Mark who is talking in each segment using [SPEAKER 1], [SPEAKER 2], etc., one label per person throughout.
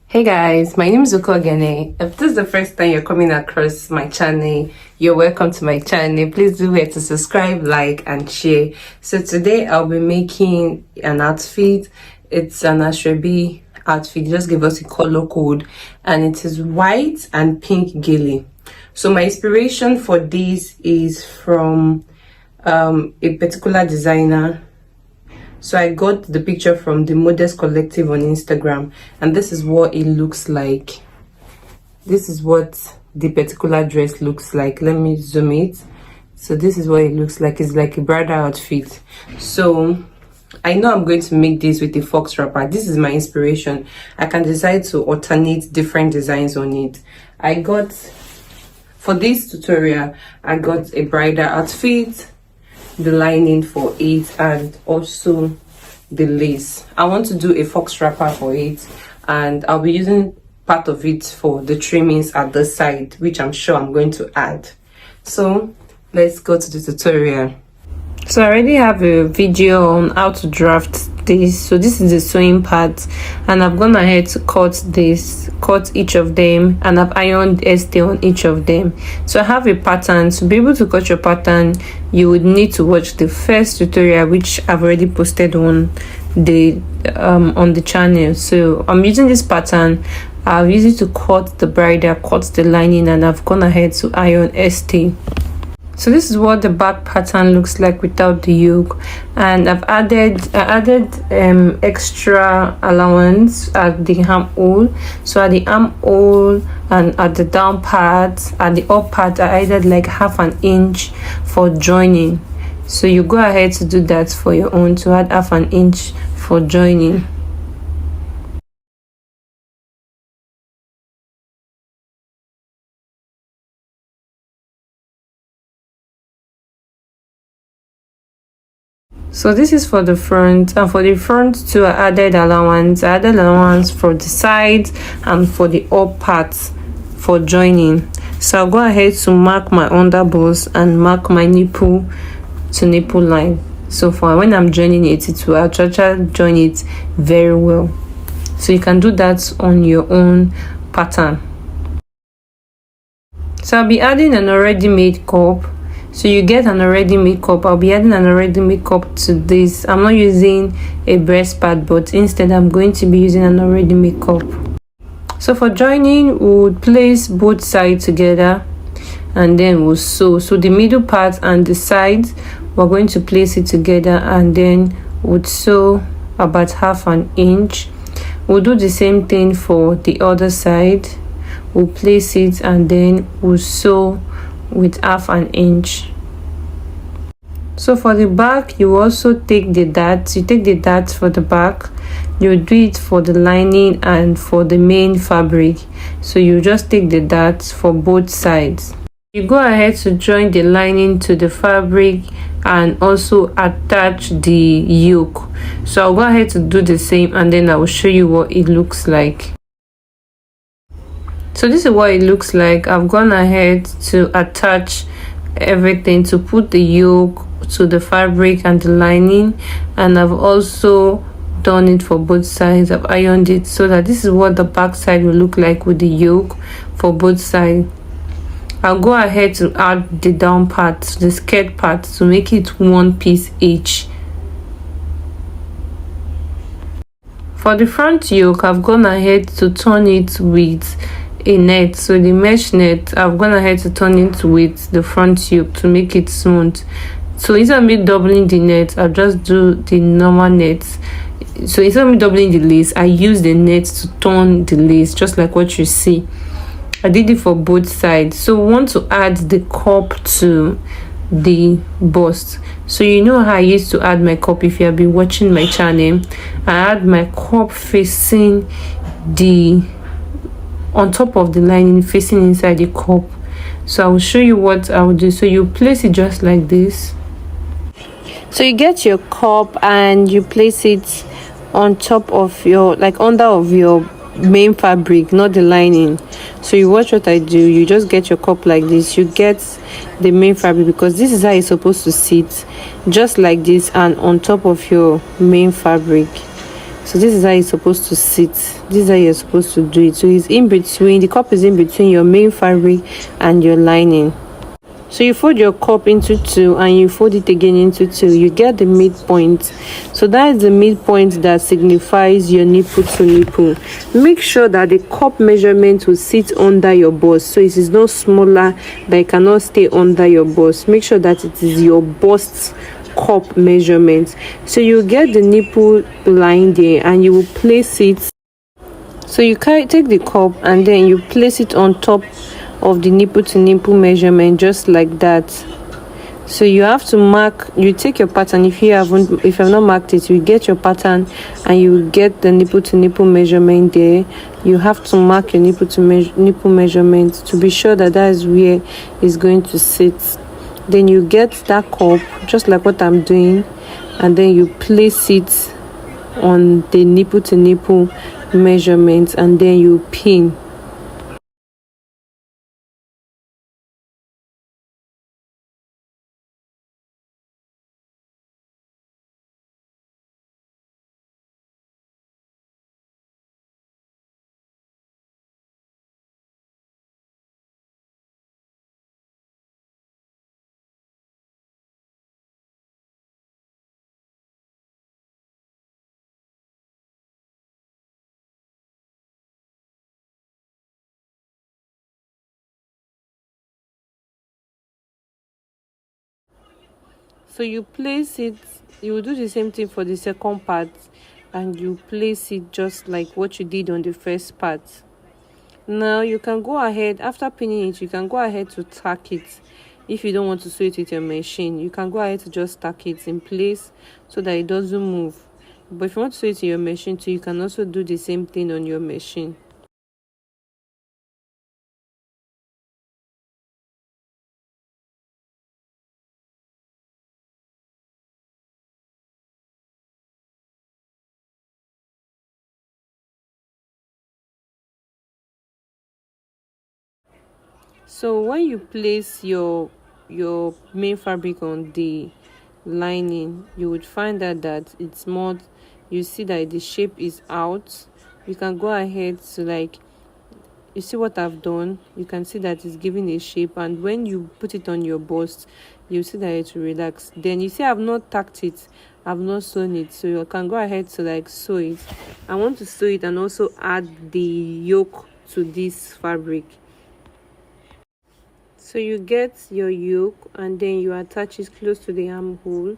[SPEAKER 1] Hey guys, my name is Ogene. If this is the first time you're coming across my channel, you're welcome to my channel. Please do hit to subscribe, like, and share. So today I'll be making an outfit. It's an Asoebi outfit. Just give us a color code, and it is white and pink gilly. So my inspiration for this is from a particular designer. So I got the picture from the Modest Collective on Instagram, and this is what it looks like. This is what the particular dress looks like. Let me zoom it. So this is what it looks like. It's like a bridal outfit. So I know I'm going to make this with a fox wrapper. This is my inspiration. I can decide to alternate different designs on it. For this tutorial, I got a bridal outfit, the lining for it, and also the lace. I want to do a fox wrapper for it, and I'll be using part of it for the trimmings at the side, which I'm sure I'm going to add. So let's go to the tutorial. So I already have a video on how to draft this. So this is the sewing part, and I've gone ahead to cut each of them, and I've ironed ST on each of them. So I have a pattern. To be able to cut your pattern, you would need to watch the first tutorial, which I've already posted on the channel. So I'm using this pattern. I'll use it to cut the bridle, cut the lining, and I've gone ahead to iron ST. So this is what the back pattern looks like without the yoke, and I added extra allowance at the armhole. So at the armhole and at the down part, at the up part, I added like half an inch for joining. So you go ahead to do that for your own, to add half an inch for joining. So this is for the front, and for the front too, I added allowance for the sides and for the up parts for joining. So I'll go ahead to mark my underbust and mark my nipple to nipple line. So for when I'm joining it will actually join it very well. So you can do that on your own pattern. So I'll be adding an already made cup. So you get an already made cup. I'll be adding an already made cup to this. I'm not using a breast pad, but instead I'm going to be using an already made cup. So for joining, we would place both sides together, and then we'll sew. So the middle part and the sides, we're going to place it together, and then we'll sew about half an inch. We'll do the same thing for the other side. We'll place it, and then we'll sew with half an inch. So for the back, you also take the darts. You take the darts for the back, you do it for the lining and for the main fabric. So you just take the darts for both sides. You go ahead to join the lining to the fabric and also attach the yoke. So I'll go ahead to do the same, and then I will show you what it looks like. So this is what it looks like. I've gone ahead to attach everything, to put the yoke to the fabric and the lining, and I've also done it for both sides. I've ironed it so that this is what the back side will look like with the yoke for both sides. I'll go ahead to add the down part, the skirt part, to make it one piece each. For the front yoke, I've gone ahead to turn it with a net. So the mesh net, I've gone ahead to turn it with the front yoke to make it smooth. So instead of me doubling the net, I'll just do the normal net. So instead of me doubling the lace, I use the net to turn the lace, just like what you see. I did it for both sides. So we want to add the cup to the bust. So you know how I used to add my cup. If you have been watching my channel, I add my cup facing on top of the lining, facing inside the cup. So I will show you what I will do. So you place it just like this. So you get your cup and you place it on top of your, like under of your main fabric, not the lining. So you watch what I do. You just get your cup like this. You get the main fabric, because this is how it's supposed to sit, just like this, and on top of your main fabric. So this is how it's supposed to sit. This is how you're supposed to do it. So it's in between, the cup is in between your main fabric and your lining. So you fold your cup into two and you fold it again into two. You get the midpoint. So that is the midpoint that signifies your nipple to nipple. Make sure that the cup measurement will sit under your bust. So it is not smaller, that it cannot stay under your bust. Make sure that it is your bust cup measurement. So you get the nipple line there and you will place it. So you take the cup and then you place it on top of the nipple to nipple measurement, just like that. So you have to mark, you take your pattern. If you have not marked it, you get your pattern and you get the nipple to nipple measurement there. You have to mark your nipple to nipple measurement to be sure that that is where it's going to sit. Then you get that cup, just like what I'm doing, and then you place it on the nipple to nipple measurement and then you pin. So you place it, you will do the same thing for the second part and you place it just like what you did on the first part. Now you can go ahead, after pinning it, you can go ahead to tack it. If you don't want to sew it with your machine, you can go ahead to just tack it in place so that it doesn't move. But if you want to sew it in your machine too, you can also do the same thing on your machine. So when you place your main fabric on the lining, you would find out that it's more, you see that the shape is out. You can go ahead to, like, you see what I've done, you can see that it's giving a shape, and when you put it on your bust, you see that it will relax. Then you see I've not tacked it, I've not sewn it, so you can go ahead to like sew it. I want to sew it and also add the yoke to this fabric. So you get your yoke and then you attach it close to the armhole.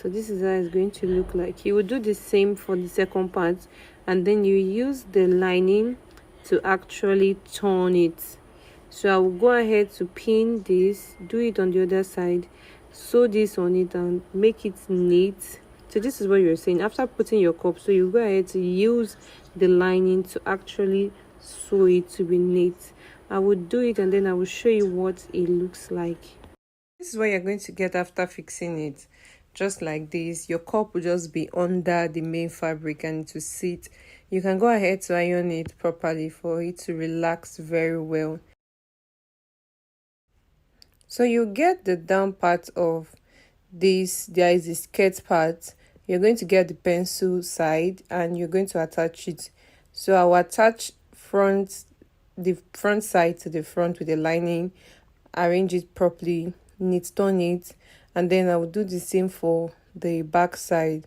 [SPEAKER 1] So this is how it's going to look like. You will do the same for the second part and then you use the lining to actually turn it. So I will go ahead to pin this, do it on the other side, sew this on it and make it neat. So this is what you're saying. After putting your cup, so you go ahead to use the lining to actually sew it to be neat. I will do it and then I will show you what it looks like. This is what you're going to get after fixing it. Just like this, your cup will just be under the main fabric and to sit. You can go ahead to iron it properly for it to relax very well. So you get the down part of this. There is the skirt part. You're going to get the pencil side and you're going to attach it. So I will attach the front side to the front with the lining, arrange it properly, knit turn it, and then I will do the same for the back side.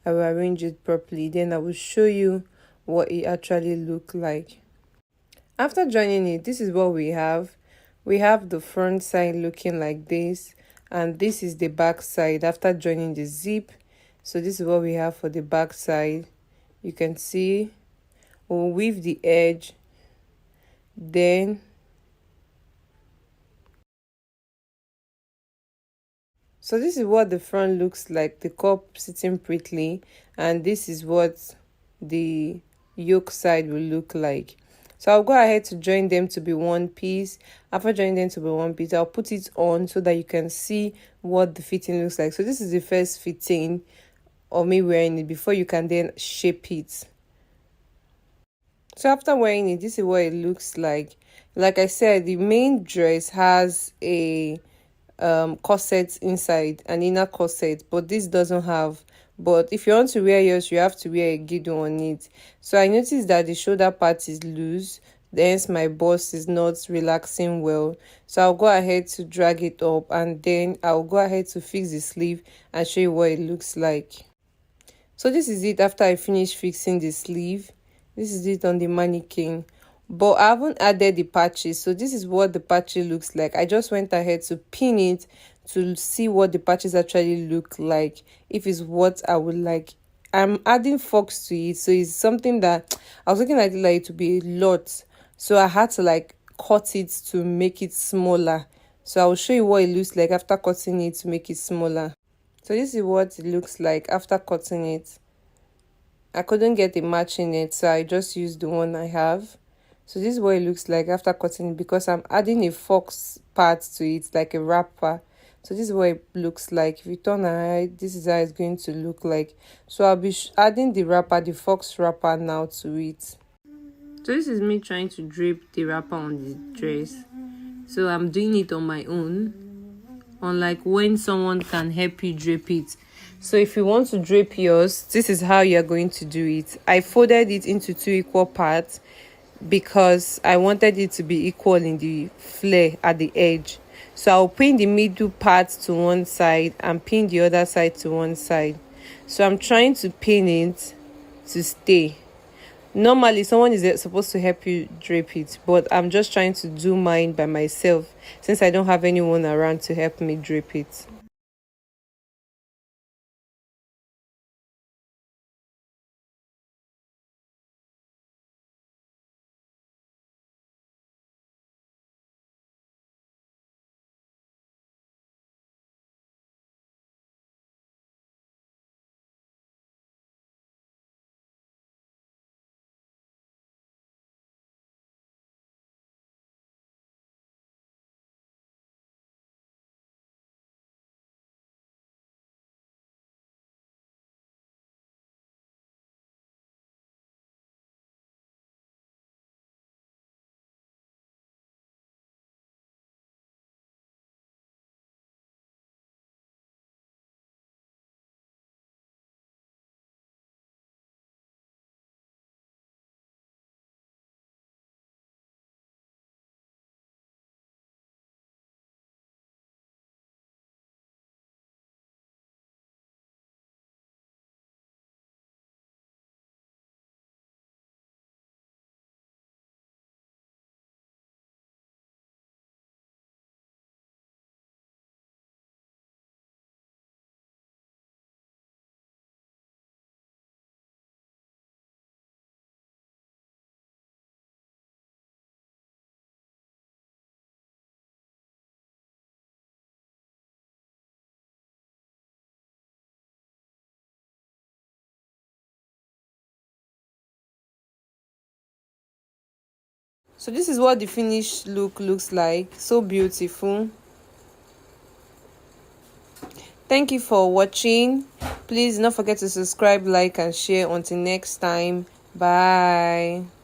[SPEAKER 1] I will arrange it properly, then I will show you what it actually look like. After joining it, this is what we have. We have the front side looking like this, and this is the back side after joining the zip. So this is what we have for the back side. You can see we'll weave the edge, then so this is what the front looks like, the cup sitting prettily, and this is what the yoke side will look like. So I'll go ahead to join them to be one piece. After joining them to be one piece, I'll put it on so that you can see what the fitting looks like. So this is the first fitting of me wearing it before you can then shape it. So after wearing it, this is what it looks like. Like I said, the main dress has a corset inside, an inner corset, but this doesn't have. but if you want to wear yours, you have to wear a gido on it. So I noticed that the shoulder part is loose, hence my bust is not relaxing well. So I'll go ahead to drag it up, and then I'll go ahead to fix the sleeve and show you what it looks like. So this is it after I finish fixing the sleeve. This is it on the mannequin, but I haven't added the patches. So this is what the patches looks like. I just went ahead to pin it to see what the patches actually look like, if it's what I would like. I'm adding Faux to it, so it's something that I was looking at it like to be a lot, so I had to like cut it to make it smaller. So I will show you what it looks like after cutting it to make it smaller. So this is what it looks like after cutting it. I couldn't get a match in it, so I just used the one I have. So this is what it looks like after cutting it, because I'm adding a Faux part to it, like a wrapper. So this is what it looks like. If you turn around, this is how it's going to look like. So I'll be adding the wrapper, the Faux wrapper now to it. So this is me trying to drape the wrapper on the dress. So I'm doing it on my own, unlike when someone can help you drape it. So if you want to drape yours, this is how you're going to do it. I folded it into 2 equal parts because I wanted it to be equal in the flare at the edge. So I'll pin the middle part to one side and pin the other side to one side. So I'm trying to pin it to stay. Normally someone is supposed to help you drape it, but I'm just trying to do mine by myself since I don't have anyone around to help me drape it. So this is what the finished look looks like. So beautiful. Thank you for watching. Please do not forget to subscribe, like and share. Until next time, bye.